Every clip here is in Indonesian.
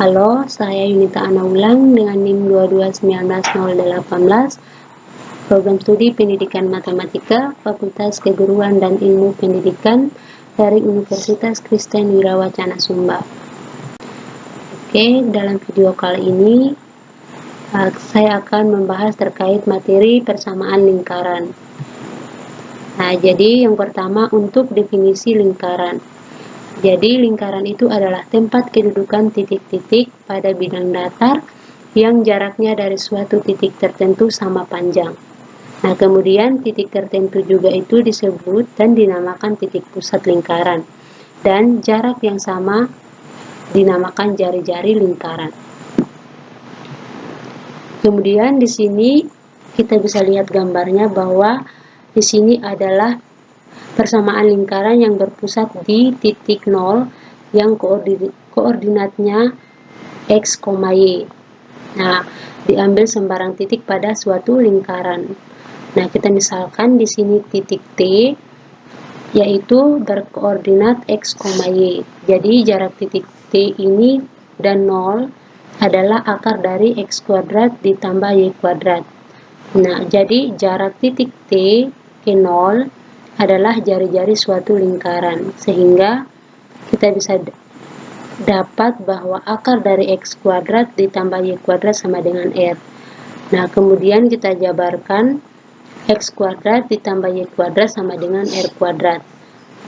Halo, saya Yunita Anaulang dengan NIM 2219018, Program Studi Pendidikan Matematika, Fakultas Keguruan dan Ilmu Pendidikan dari Universitas Kristen Wirawacana Sumba. Oke, dalam video kali ini saya akan membahas terkait materi persamaan lingkaran. Nah, jadi yang pertama untuk definisi lingkaran. Jadi lingkaran itu adalah tempat kedudukan titik-titik pada bidang datar yang jaraknya dari suatu titik tertentu sama panjang. Nah, kemudian titik tertentu juga itu disebut dan dinamakan titik pusat lingkaran. Dan jarak yang sama dinamakan jari-jari lingkaran. Kemudian di sini kita bisa lihat gambarnya bahwa di sini adalah persamaan lingkaran yang berpusat di titik 0 yang koordinatnya x, y. Nah, diambil sembarang titik pada suatu lingkaran. Nah, kita misalkan di sini titik T yaitu berkoordinat x, y. Jadi jarak titik T ini dan 0 adalah akar dari x kuadrat ditambah y kuadrat. Nah, jadi jarak titik T ke 0 adalah jari-jari suatu lingkaran, sehingga kita bisa dapat bahwa akar dari x kuadrat ditambah y kuadrat sama dengan r. Nah, kemudian kita jabarkan x kuadrat ditambah y kuadrat sama dengan r kuadrat.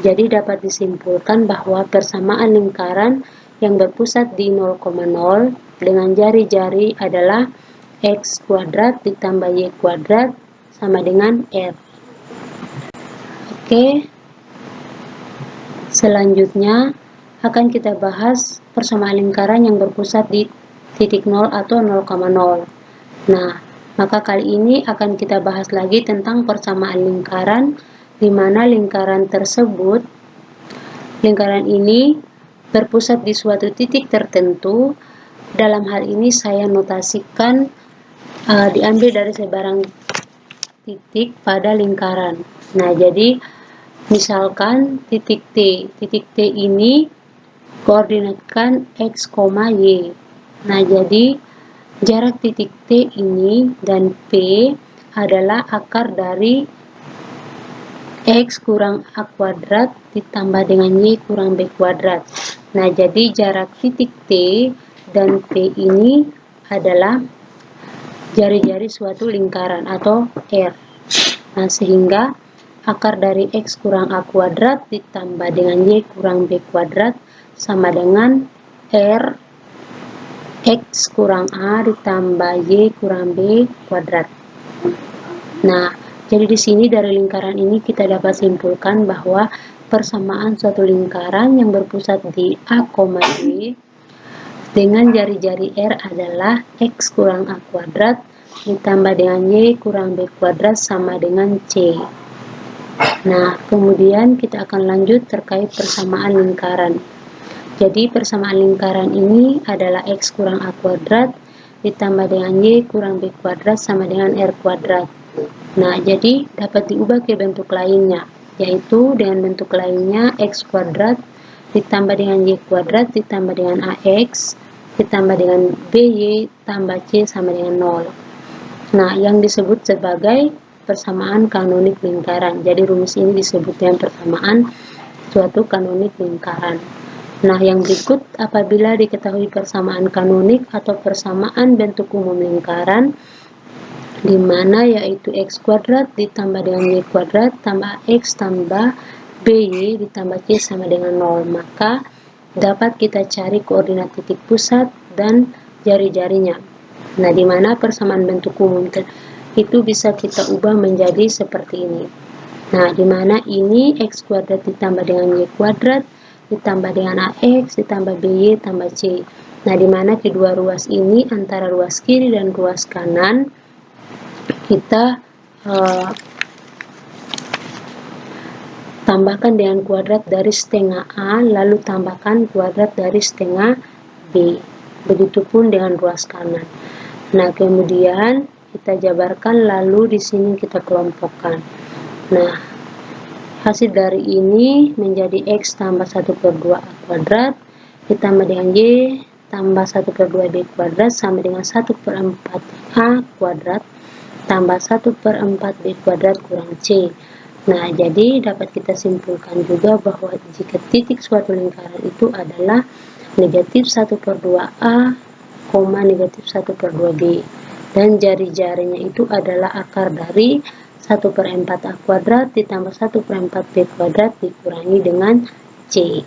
Jadi dapat disimpulkan bahwa persamaan lingkaran yang berpusat di 0,0 dengan jari-jari adalah x kuadrat ditambah y kuadrat sama dengan r. Oke, selanjutnya akan kita bahas persamaan lingkaran yang berpusat di titik 0 atau 0,0. Nah, maka kali ini akan kita bahas lagi tentang persamaan lingkaran, di mana lingkaran tersebut, lingkaran ini berpusat di suatu titik tertentu. Dalam hal ini saya notasikan diambil dari sebarang titik pada lingkaran. Nah, jadi misalkan titik T ini koordinatkan x, y. Nah, jadi jarak titik T ini dan P adalah akar dari x kurang a kuadrat ditambah dengan y kurang b kuadrat. Nah, jadi jarak titik T dan P ini adalah jari-jari suatu lingkaran atau R. Nah, sehingga akar dari x kurang a kuadrat ditambah dengan y kurang b kuadrat sama dengan r x kurang a ditambah y kurang b kuadrat. Nah, jadi di sini dari lingkaran ini kita dapat simpulkan bahwa persamaan suatu lingkaran yang berpusat di a, y dengan jari-jari r adalah x kurang a kuadrat ditambah dengan y kurang b kuadrat sama dengan c. Nah, kemudian kita akan lanjut terkait persamaan lingkaran. Jadi persamaan lingkaran ini adalah x kurang a kuadrat ditambah dengan y kurang b kuadrat sama dengan r kuadrat. Nah, jadi dapat diubah ke bentuk lainnya, yaitu dengan bentuk lainnya x kuadrat ditambah dengan y kuadrat ditambah dengan ax ditambah dengan by tambah c sama dengan 0. Nah, yang disebut sebagai persamaan kanonik lingkaran. Jadi rumus ini disebut dengan persamaan suatu kanonik lingkaran. Nah, yang berikut apabila diketahui persamaan kanonik atau persamaan bentuk umum lingkaran, di mana yaitu x kuadrat ditambah dengan y kuadrat tambah x tambah by ditambah c sama dengan 0, maka dapat kita cari koordinat titik pusat dan jari-jarinya. Nah, di mana persamaan bentuk umum itu bisa kita ubah menjadi seperti ini. Nah, di mana ini x kuadrat ditambah dengan y kuadrat ditambah dengan ax ditambah by tambah c. Nah, di mana kedua ruas ini antara ruas kiri dan ruas kanan kita tambahkan dengan kuadrat dari setengah a, lalu tambahkan kuadrat dari setengah b. Begitupun dengan ruas kanan. Nah, kemudian kita jabarkan, lalu di sini kita kelompokkan. Nah, hasil dari ini menjadi x tambah 1/2 a kuadrat ditambah dengan y tambah 1/2B kuadrat sama dengan 1/4A kuadrat tambah 1/4B kuadrat kurang C. Nah, jadi dapat kita simpulkan juga bahwa jika titik suatu lingkaran itu adalah negatif 1/2A, negatif 1/2B. Dan jari-jarinya itu adalah akar dari 1/4A kuadrat ditambah 1/4B kuadrat dikurangi dengan C.